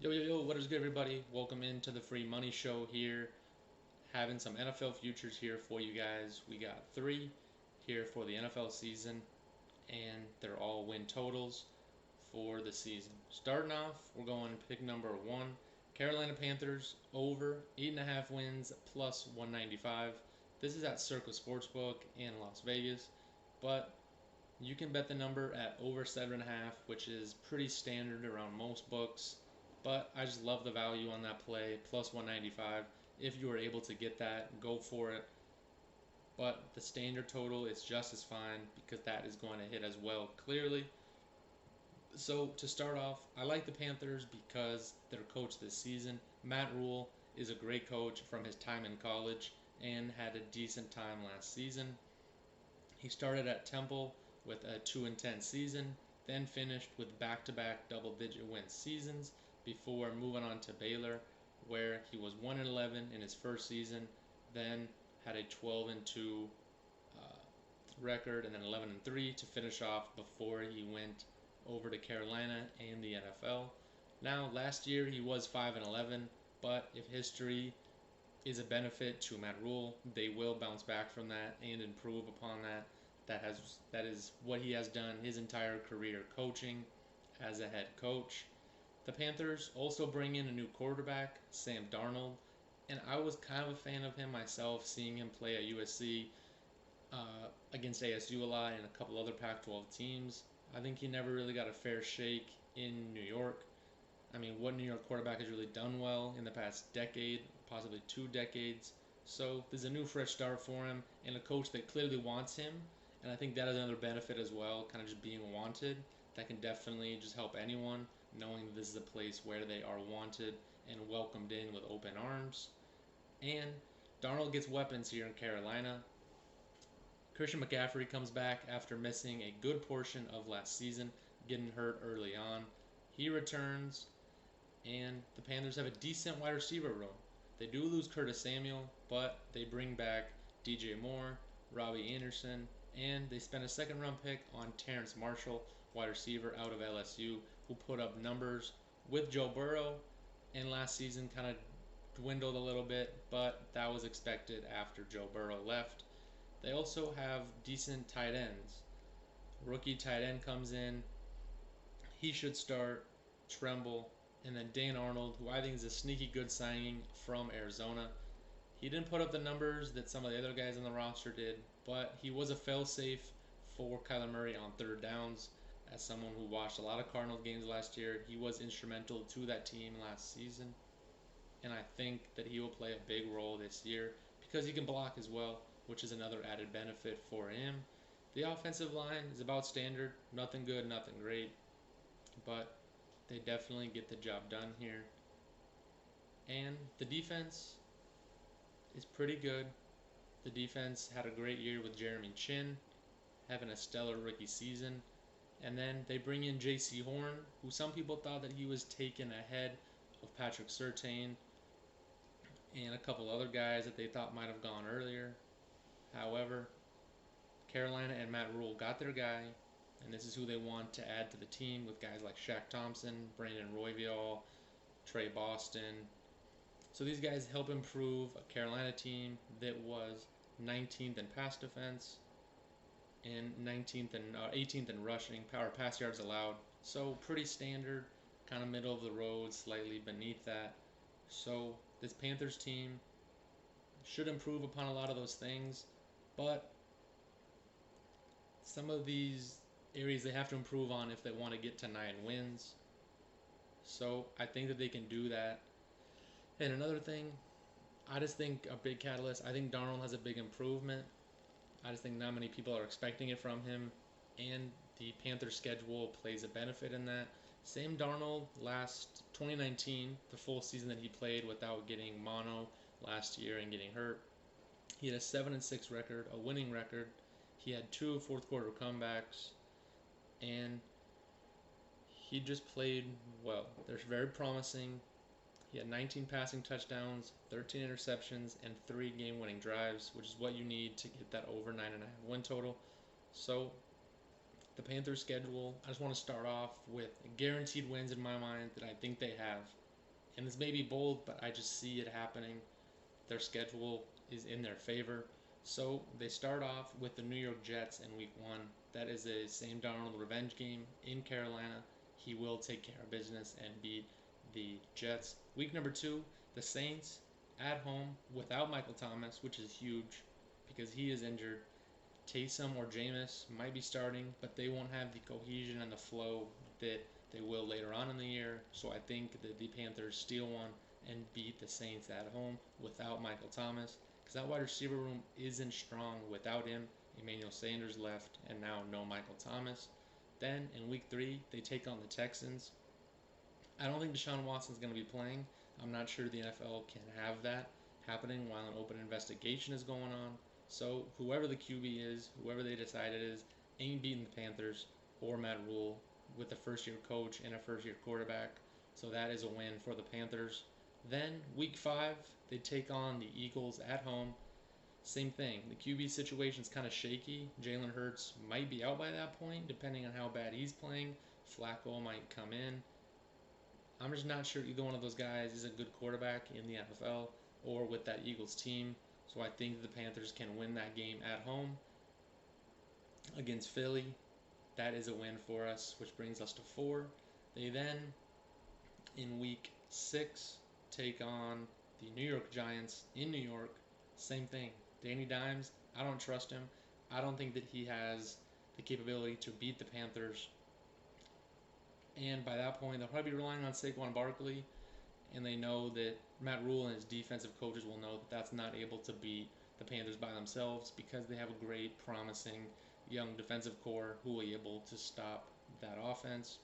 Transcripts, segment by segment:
Yo, yo, yo, what is good, everybody? Welcome into the Free Money Show here. Having some NFL futures here for you guys. We got three here for the NFL season, and they're all win totals for the season. Starting off, we're going pick number one Carolina Panthers over 8.5 wins plus 195. This is at Circa Sportsbook in Las Vegas, but you can bet the number at over 7.5, which is pretty standard around most books. But I just love the value on that play, plus 195. If you are able to get that, go for it. But the standard total is just as fine because that is going to hit as well, clearly. So to start off, I like the Panthers because their coach this season, Matt Rule, is a great coach from his time in college and had a decent time last season. He started at Temple with a 2-10 season, then finished with back-to-back double-digit win seasons before moving on to Baylor, where he was 1-11 in his first season, then had a 12-2 uh, record, and then 11-3 to finish off before he went over to Carolina and the NFL. Now, last year he was 5-11, but if history is a benefit to Matt Rule, they will bounce back from that and improve upon that. That is what he has done his entire career coaching as a head coach. The Panthers also bring in a new quarterback, Sam Darnold, and I was kind of a fan of him myself, seeing him play at USC against ASU a lot and a couple other Pac-12 teams. I think he never really got a fair shake in New York. I mean, what New York quarterback has really done well in the past decade, possibly 2 decades? So there's a new fresh start for him and a coach that clearly wants him. And I think that is another benefit as well, kind of just being wanted. That can definitely just help anyone, knowing that this is a place where they are wanted and welcomed in with open arms. And Darnold gets weapons here in Carolina. Christian McCaffrey comes back after missing a good portion of last season, getting hurt early on. He returns, and the Panthers have a decent wide receiver room. They do lose Curtis Samuel, but they bring back DJ Moore, Robbie Anderson, and they spend a second round pick on Terrence Marshall, wide receiver out of LSU, who put up numbers with Joe Burrow, and last season kind of dwindled a little bit, but that was expected after Joe Burrow left. They also have decent tight ends. Rookie tight end comes in, he should start. Tremble, and then Dan Arnold, who I think is a sneaky good signing from Arizona. He didn't put up the numbers that some of the other guys on the roster did, but he was a fail-safe for Kyler Murray on third downs. As someone who watched a lot of Cardinals games last year, he was instrumental to that team last season, and I think that he will play a big role this year because he can block as well, which is another added benefit for him. The offensive line is about standard, nothing good, nothing great, but they definitely get the job done here. And the defense is pretty good. The defense had a great year with Jeremy Chin, having a stellar rookie season. And then they bring in J.C. Horn, who some people thought that he was taken ahead of Patrick Surtain and a couple other guys that they thought might have gone earlier. However, Carolina and Matt Rule got their guy, and this is who they want to add to the team with guys like Shaq Thompson, Brandon Royvial, Trey Boston. So these guys help improve a Carolina team that was 19th in pass defense and 19th and 18th in rushing power pass yards allowed. So pretty standard, kind of middle of the road, slightly beneath that. So this Panthers team should improve upon a lot of those things, but some of these areas they have to improve on if they want to get to 9 wins. So I think that they can do that. And another thing, I just think a big catalyst, I think Darnold has a big improvement. I just think not many people are expecting it from him. And the Panther schedule plays a benefit in that. Sam Darnold last 2019, the full season that he played without getting mono last year and getting hurt, he had a 7-6 record, a winning record. He had 2 fourth quarter comebacks, and he just played well. They're very promising. He had 19 passing touchdowns, 13 interceptions, and 3 game-winning drives, which is what you need to get that over 9.5 win total. So the Panthers schedule, I just want to start off with guaranteed wins in my mind that I think they have. And this may be bold, but I just see it happening. Their schedule is in their favor. So they start off with the New York Jets in week 1. That is a Sam Darnold revenge game in Carolina. He will take care of business and beat the Jets. Week number 2, the Saints at home without Michael Thomas, which is huge because he is injured. Taysom or Jameis might be starting, but they won't have the cohesion and the flow that they will later on in the year. So I think that the Panthers steal one and beat the Saints at home without Michael Thomas, because that wide receiver room isn't strong without him. Emmanuel Sanders left, and now no Michael Thomas. Then in week 3, they take on the Texans. I don't think Deshaun Watson's going to be playing. I'm not sure the NFL can have that happening while an open investigation is going on. So whoever the QB is, whoever they decide it is, ain't beating the Panthers or Matt Rule with a first-year coach and a first-year quarterback. So that is a win for the Panthers. Then week 5, they take on the Eagles at home. Same thing. The QB situation's kind of shaky. Jalen Hurts might be out by that point, depending on how bad he's playing. Flacco might come in. I'm just not sure either one of those guys is a good quarterback in the NFL or with that Eagles team. So I think the Panthers can win that game at home against Philly. That is a win for us, which brings us to 4. They then, in week 6, take on the New York Giants in New York. Same thing. Danny Dimes, I don't trust him. I don't think that he has the capability to beat the Panthers. And by that point, they'll probably be relying on Saquon Barkley. And they know that Matt Rule and his defensive coaches will know that that's not able to beat the Panthers by themselves, because they have a great, promising young defensive core who will be able to stop that offense.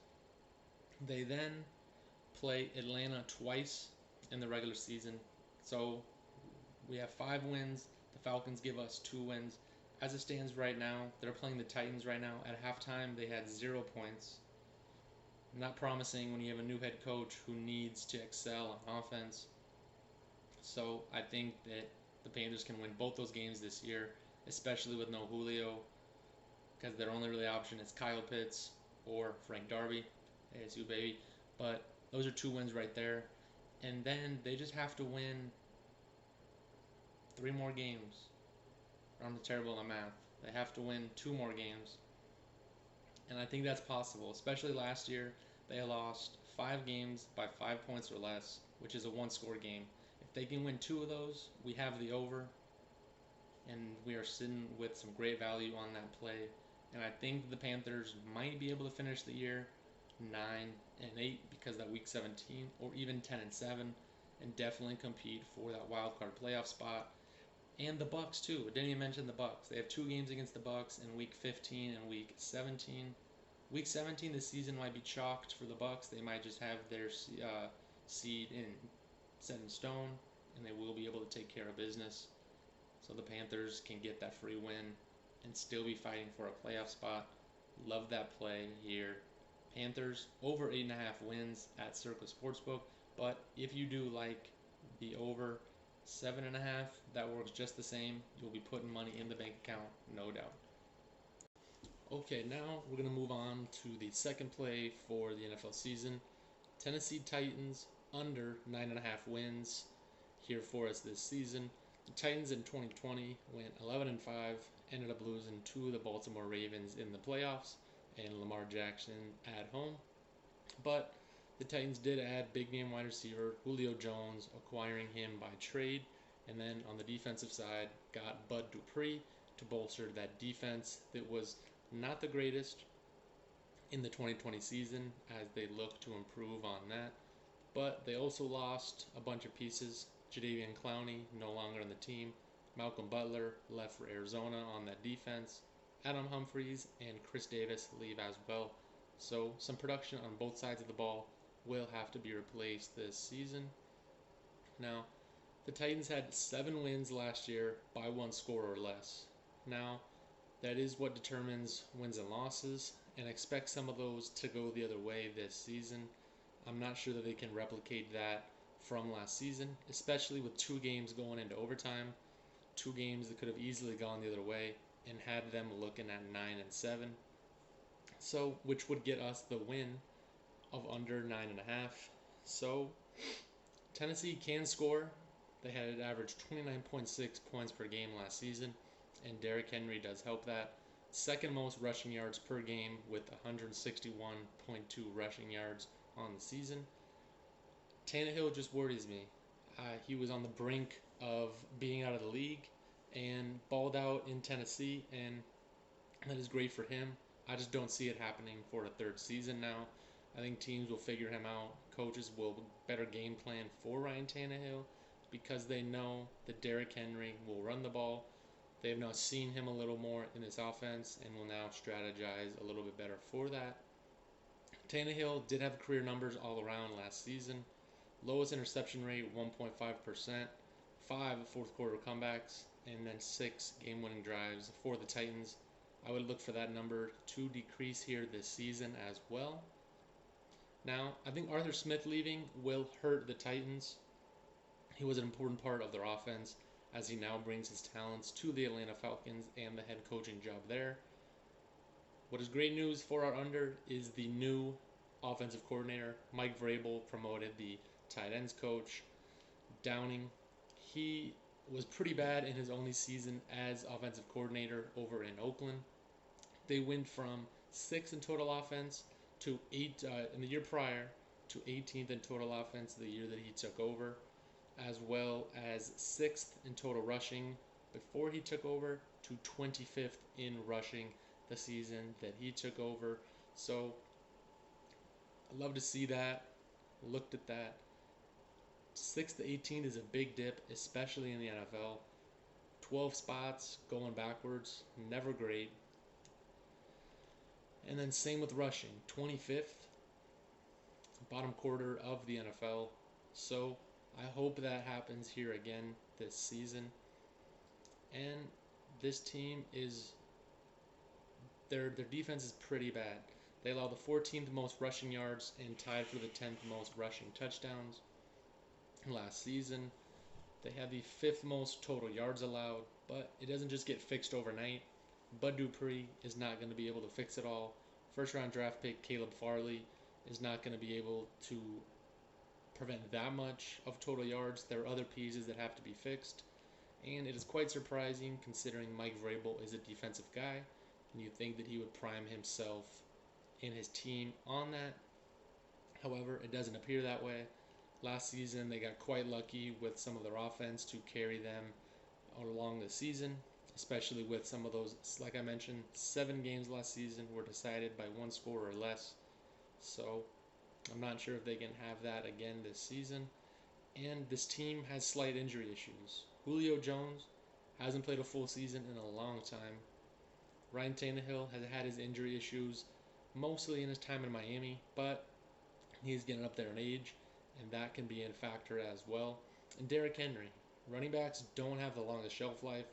They then play Atlanta twice in the regular season. So we have 5 wins. The Falcons give us 2 wins. As it stands right now, they're playing the Titans right now. At halftime, they had 0 points. Not promising when you have a new head coach who needs to excel on offense. So I think that the Panthers can win both those games this year, especially with no Julio, because their only really option is Kyle Pitts or Frank Darby, ASU baby. But those are 2 wins right there. And then they just have to win 3 more games. I'm terrible at math. They have to win 2 more games. And I think that's possible, especially last year. They lost 5 games by 5 points or less, which is a 1-score game. If they can win 2 of those, we have the over, and we are sitting with some great value on that play. And I think the Panthers might be able to finish the year 9-8 because that week 17, or even 10-7, and definitely compete for that wild card playoff spot. And the Bucks too. I didn't even mention the Bucks. They have 2 games against the Bucks in week 15 and week 17. Week 17, the season might be chalked for the Bucks. They might just have their seed set in stone, and they will be able to take care of business. So the Panthers can get that free win and still be fighting for a playoff spot. Love that play here. Panthers over 8.5 wins at Circus Sportsbook. But if you do like the over 7.5, that works just the same. You'll be putting money in the bank account, no doubt. Okay, now we're going to move on to the second play for the NFL season. Tennessee Titans under 9.5 wins here for us this season. The Titans in 2020 went 11-5, ended up losing to the Baltimore Ravens in the playoffs and Lamar Jackson at home. But the Titans did add big name wide receiver Julio Jones, acquiring him by trade. And then on the defensive side, got Bud Dupree to bolster that defense that was not the greatest in the 2020 season, as they look to improve on that. But they also lost a bunch of pieces. Jadeveon Clowney no longer on the team. Malcolm Butler left for Arizona on that defense. Adam Humphries and Chris Davis leave as well. So some production on both sides of the ball will have to be replaced this season. Now, the Titans had 7 wins last year by 1 score or less. Now, that is what determines wins and losses, and expect some of those to go the other way this season. I'm not sure that they can replicate that from last season, especially with 2 games going into overtime. 2 games that could have easily gone the other way and had them looking at 9-7. So, which would get us the win of under 9.5. So, Tennessee can score. They had an average 29.6 points per game last season, and Derrick Henry does help that. Second most rushing yards per game with 161.2 rushing yards on the season. Tannehill just worries me. He was on the brink of being out of the league and balled out in Tennessee, and that is great for him. I just don't see it happening for a third season now. I think teams will figure him out. Coaches will better game plan for Ryan Tannehill because they know that Derrick Henry will run the ball. They have now seen him a little more in this offense and will now strategize a little bit better for that. Tannehill did have career numbers all around last season. Lowest interception rate, 1.5%, 5 fourth quarter comebacks, and then 6 game-winning drives for the Titans. I would look for that number to decrease here this season as well. Now, I think Arthur Smith leaving will hurt the Titans. He was an important part of their offense as he now brings his talents to the Atlanta Falcons and the head coaching job there. What is great news for our under is the new offensive coordinator, Mike Vrabel, promoted the tight ends coach. Downing, he was pretty bad in his only season as offensive coordinator over in Oakland. They went from 6th in total offense to 8 in the year prior to 18th in total offense the year that he took over, as well as 6th in total rushing before he took over to 25th in rushing the season that he took over. So I love to see that. Looked at that. 6th to 18 is a big dip, especially in the NFL. 12 spots going backwards, never great. And then same with rushing, 25th, bottom quarter of the NFL. So I hope that happens here again this season. And this team is, their defense is pretty bad. They allow the 14th most rushing yards and tied for the 10th most rushing touchdowns last season. They had the 5th most total yards allowed, but it doesn't just get fixed overnight. Bud Dupree is not going to be able to fix it all. First round draft pick Caleb Farley is not going to be able to prevent that much of total yards. There are other pieces that have to be fixed, and it is quite surprising considering Mike Vrabel is a defensive guy, and you'd think that he would prime himself and his team on that. However, it doesn't appear that way. Last season, they got quite lucky with some of their offense to carry them along the season, especially with some of those, like I mentioned, 7 games last season were decided by 1 score or less. So I'm not sure if they can have that again this season. And this team has slight injury issues. Julio Jones hasn't played a full season in a long time. Ryan Tannehill has had his injury issues mostly in his time in Miami, but he's getting up there in age, and that can be a factor as well. And Derrick Henry. Running backs don't have the longest shelf life.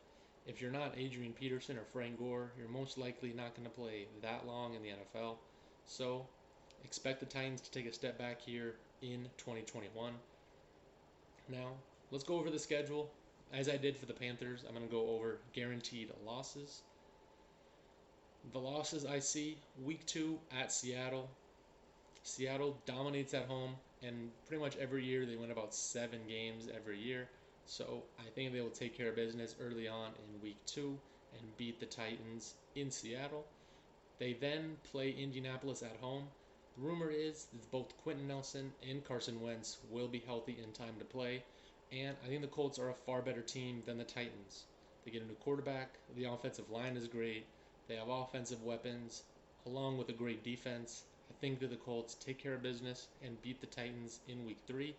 If you're not Adrian Peterson or Frank Gore, you're most likely not going to play that long in the NFL. So expect the Titans to take a step back here in 2021. Now, let's go over the schedule. As I did for the Panthers, I'm going to go over guaranteed losses. The losses I see, week 2 at Seattle. Seattle dominates at home, and pretty much every year they win about 7 games every year. So I think they will take care of business early on in week 2 and beat the Titans in Seattle. They then play Indianapolis at home. The rumor is that both Quentin Nelson and Carson Wentz will be healthy in time to play, and I think the Colts are a far better team than the Titans. They get a new quarterback, the offensive line is great, they have offensive weapons, along with a great defense. I think that the Colts take care of business and beat the Titans in week 3.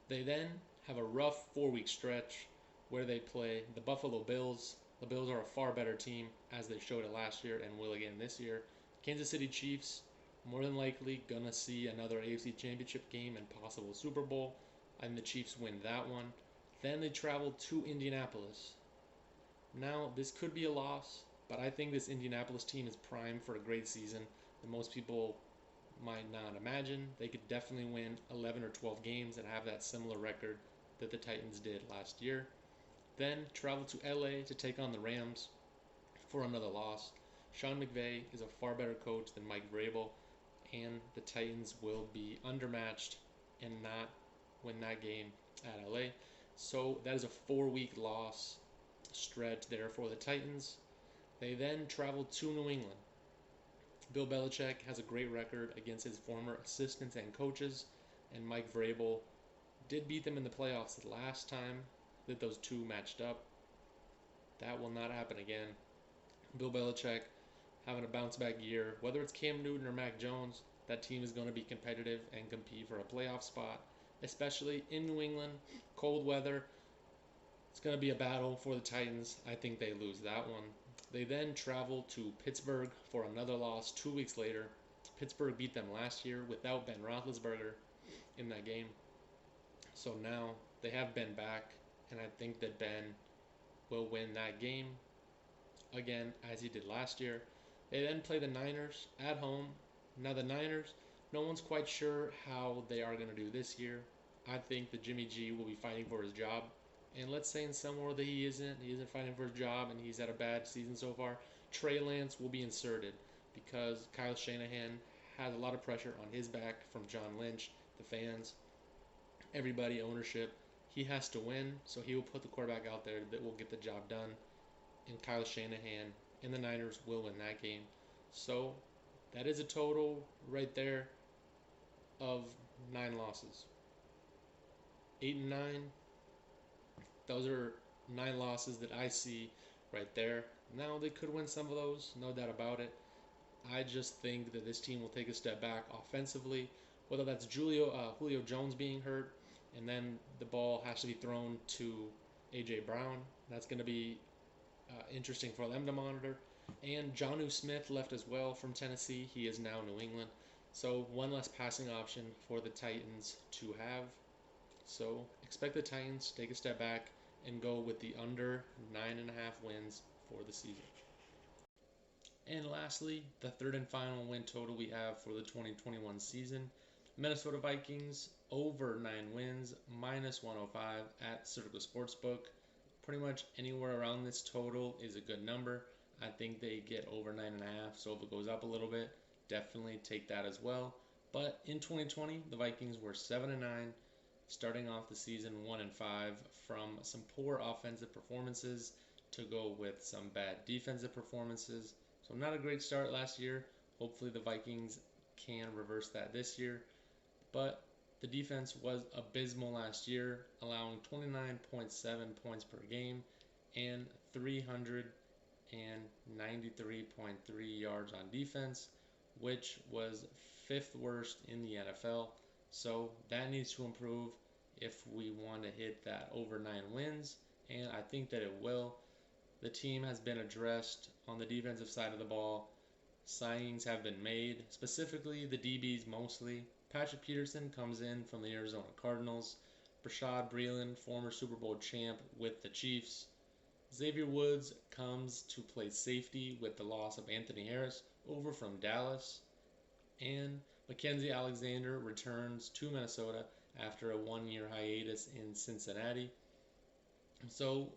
They then have a rough 4-week stretch where they play the Buffalo Bills. The Bills are a far better team, as they showed it last year and will again this year. Kansas City Chiefs, more than likely going to see another AFC Championship game and possible Super Bowl. I think the Chiefs win that one. Then they travel to Indianapolis. Now, this could be a loss, but I think this Indianapolis team is primed for a great season that most people might not imagine. They could definitely win 11 or 12 games and have that similar record that the Titans did last year. Then travel to LA to take on the Rams for another loss. Sean McVay is a far better coach than Mike Vrabel, and the Titans will be undermatched and not win that game at LA. So that is a 4-week loss stretch there for the Titans. They then travel to New England. Bill Belichick has a great record against his former assistants and coaches, and Mike Vrabel did beat them in the playoffs the last time that those two matched up. That will not happen again. Bill Belichick having a bounce back year, whether it's Cam Newton or Mac Jones, that team is going to be competitive and compete for a playoff spot, especially in New England, cold weather. It's going to be a battle for the Titans. I think they lose that one. They then travel to Pittsburgh for another loss 2 weeks later. Pittsburgh beat them last year without Ben Roethlisberger in that game. So now they have Ben back, and I think that Ben will win that game again as he did last year. They then play the Niners at home. Now the Niners, no one's quite sure how they are going to do this year. I think that Jimmy G will be fighting for his job. And let's say in somewhere that he isn't fighting for his job and he's had a bad season so far, Trey Lance will be inserted because Kyle Shanahan has a lot of pressure on his back from John Lynch, the fans, everybody, ownership. He has to win, so he will put the quarterback out there that will get the job done. And Kyle Shanahan and the Niners will win that game. So that is a total right there of 9 losses. 8 and 9. Those are 9 losses that I see right there. Now they could win some of those, no doubt about it. I just think that this team will take a step back offensively, whether that's Julio Jones being hurt, and then the ball has to be thrown to A.J. Brown. That's going to be interesting for them to monitor. And Jonnu Smith left as well from Tennessee. He is now New England. So one less passing option for the Titans to have. So expect the Titans to take a step back and go with the under 9.5 wins for the season. And lastly, the third and final win total we have for the 2021 season. Minnesota Vikings over 9 wins, minus 105 at Circa Sportsbook. Pretty much anywhere around this total is a good number. I think they get over 9.5, so if it goes up a little bit, definitely take that as well. But in 2020, the Vikings were 7-9, starting off the season 1-5 from some poor offensive performances to go with some bad defensive performances. So not a great start last year. Hopefully the Vikings can reverse that this year. But the defense was abysmal last year, allowing 29.7 points per game and 393.3 yards on defense, which was 5th worst in the NFL. So that needs to improve if we want to hit that over 9 wins, and I think that it will. The team has been addressed on the defensive side of the ball. Signings have been made, specifically the DBs mostly. Patrick Peterson comes in from the Arizona Cardinals. Brashad Breeland, former Super Bowl champ with the Chiefs. Xavier Woods comes to play safety with the loss of Anthony Harris over from Dallas. And Mackenzie Alexander returns to Minnesota after a 1-year hiatus in Cincinnati. So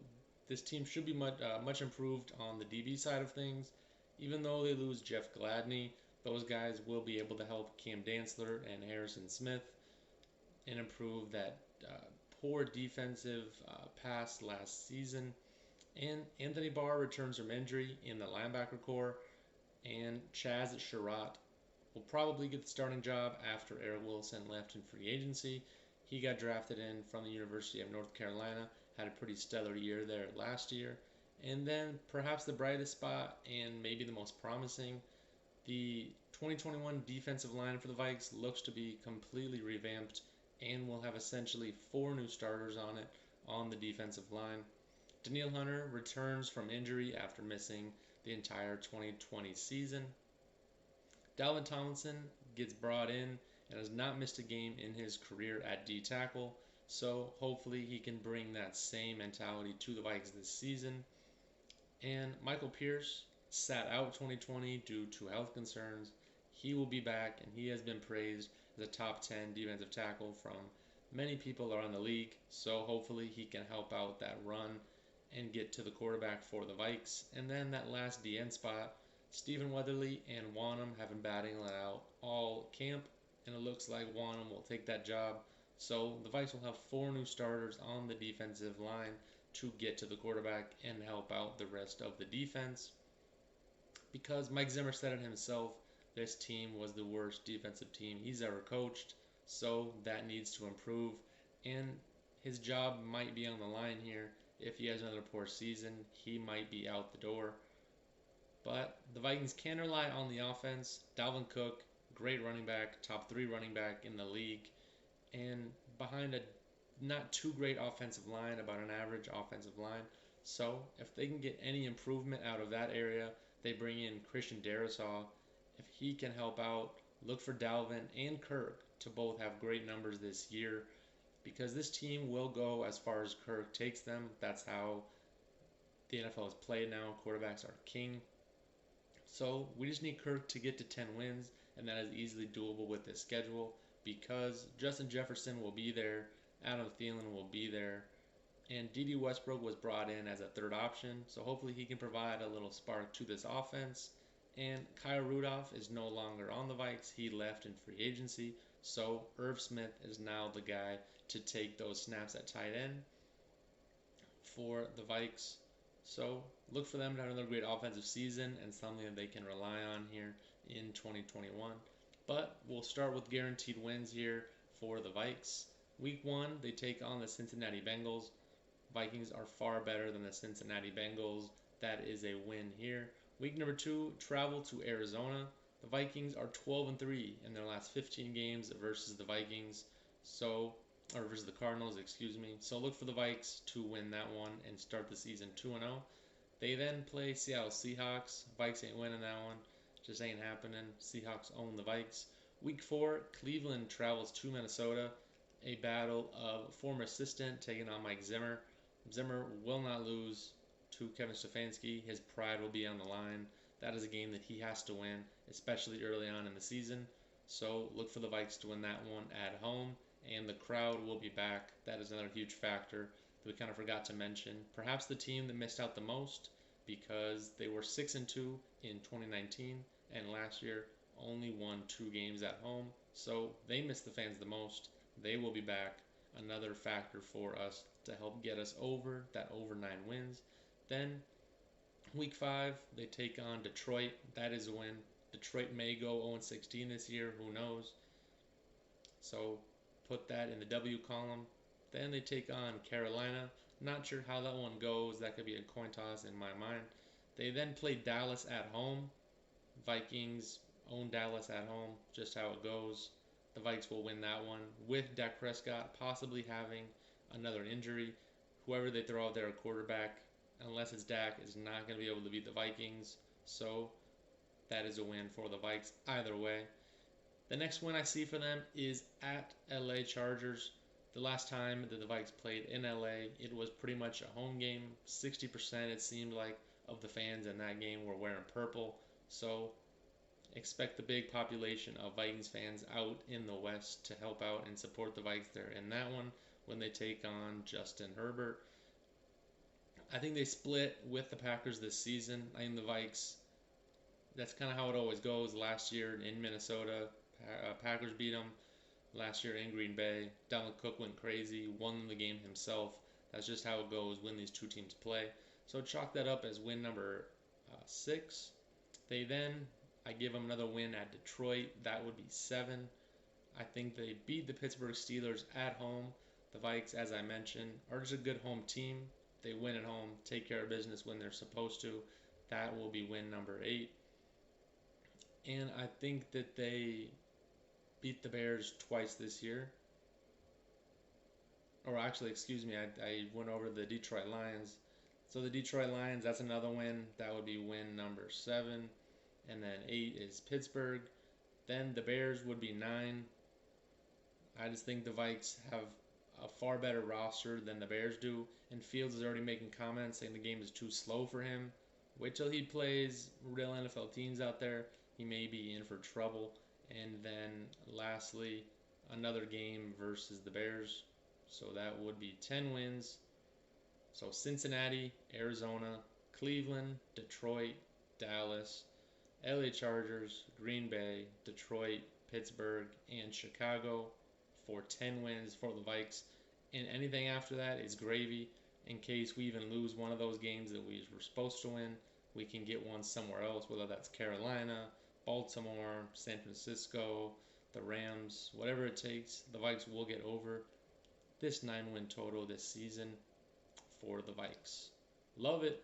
this team should be much improved on the DB side of things. Even though they lose Jeff Gladney, those guys will be able to help Cam Dantzler and Harrison Smith and improve that poor defensive pass last season. And Anthony Barr returns from injury in the linebacker core. And Chaz Sherratt will probably get the starting job after Eric Wilson left in free agency. He got drafted in from the University of North Carolina, had a pretty stellar year there last year. And then perhaps the brightest spot and maybe the most promising, the 2021 defensive line for the Vikes looks to be completely revamped and will have essentially 4 new starters on it on the defensive line. Danielle Hunter returns from injury after missing the entire 2020 season. Dalvin Tomlinson gets brought in and has not missed a game in his career at D tackle, so hopefully he can bring that same mentality to the Vikings this season. And Michael Pierce sat out 2020 due to health concerns. He will be back, and he has been praised as a top 10 defensive tackle from many people around the league, so hopefully he can help out that run and get to the quarterback for the Vikes. And then that last DN spot, Stephen Weatherly and Wanham have been batting it out all camp, and it looks like Wanham will take that job. So the Vikes will have 4 new starters on the defensive line to get to the quarterback and help out the rest of the defense. Because Mike Zimmer said it himself, this team was the worst defensive team he's ever coached, so that needs to improve. And his job might be on the line here. If he has another poor season, he might be out the door. But the Vikings can rely on the offense. Dalvin Cook, great running back, top 3 running back in the league, and behind a not too great offensive line, about an average offensive line. So if they can get any improvement out of that area, they bring in Christian Darrisaw. If he can help out, look for Dalvin and Kirk to both have great numbers this year, because this team will go as far as Kirk takes them. That's how the NFL is played now. Quarterbacks are king. So we just need Kirk to get to 10 wins, and that is easily doable with this schedule because Justin Jefferson will be there, Adam Thielen will be there, and D.D. Westbrook was brought in as a third option, so hopefully he can provide a little spark to this offense. And Kyle Rudolph is no longer on the Vikes. He left in free agency, so Irv Smith is now the guy to take those snaps at tight end for the Vikes. So look for them to have another great offensive season and something that they can rely on here in 2021. But we'll start with guaranteed wins here for the Vikes. Week 1, they take on the Cincinnati Bengals. Vikings are far better than the Cincinnati Bengals. That is a win here. Week number 2, travel to Arizona. The Vikings are 12-3 in their last 15 games versus the Vikings. Or versus the Cardinals, excuse me. So look for the Vikes to win that one and start the season 2-0. They then play Seattle Seahawks. Vikes ain't winning that one. Just ain't happening. Seahawks own the Vikes. Week 4, Cleveland travels to Minnesota. A battle of former assistant taking on Mike Zimmer. Zimmer will not lose to Kevin Stefanski. His pride will be on the line. That is a game that he has to win, especially early on in the season. So look for the Vikes to win that one at home. And the crowd will be back. That is another huge factor that we kind of forgot to mention. Perhaps the team that missed out the most because they were 6-2 in 2019 and last year only won 2 games at home. So they missed the fans the most. They will be back. Another factor for us to help get us over that over 9 wins. Then week 5, they take on Detroit. That is a win. Detroit may go 0-16 this year. Who knows? So put that in the W column. Then they take on Carolina. Not sure how that one goes. That could be a coin toss in my mind. They then play Dallas at home. Vikings own Dallas at home. Just how it goes. The Vikes will win that one with Dak Prescott possibly having another injury. Whoever they throw out there at quarterback, unless it's Dak, is not going to be able to beat the Vikings. So that is a win for the Vikes either way. The next win I see for them is at LA Chargers. The last time that the Vikes played in LA, it was pretty much a home game. 60% it seemed like of the fans in that game were wearing purple. So expect the big population of Vikings fans out in the West to help out and support the Vikes there in that one when they take on Justin Herbert. I think they split with the Packers this season. I think the Vikes, that's kind of how it always goes. Last year in Minnesota, Packers beat them. Last year in Green Bay, Dalvin Cook went crazy, won the game himself. That's just how it goes when these two teams play. So chalk that up as win number 6. I give them another win at Detroit. That would be 7. I think they beat the Pittsburgh Steelers at home. The Vikes, as I mentioned, are just a good home team. They win at home, take care of business when they're supposed to. That will be win number 8. And I think that they beat the Bears twice this year. Or actually, excuse me, I went over the Detroit Lions. So the Detroit Lions, that's another win. That would be win number 7. And then 8 is Pittsburgh. Then the Bears would be 9. I just think the Vikes have a far better roster than the Bears do. And Fields is already making comments saying the game is too slow for him. Wait till he plays real NFL teams out there. He may be in for trouble. And then lastly, another game versus the Bears. So that would be 10 wins. So Cincinnati, Arizona, Cleveland, Detroit, Dallas, LA Chargers, Green Bay, Detroit, Pittsburgh, and Chicago for 10 wins for the Vikes. And anything after that is gravy. In case we even lose one of those games that we were supposed to win, we can get one somewhere else, whether that's Carolina, Baltimore, San Francisco, the Rams, whatever it takes. The Vikes will get over this 9-win total this season for the Vikes. Love it.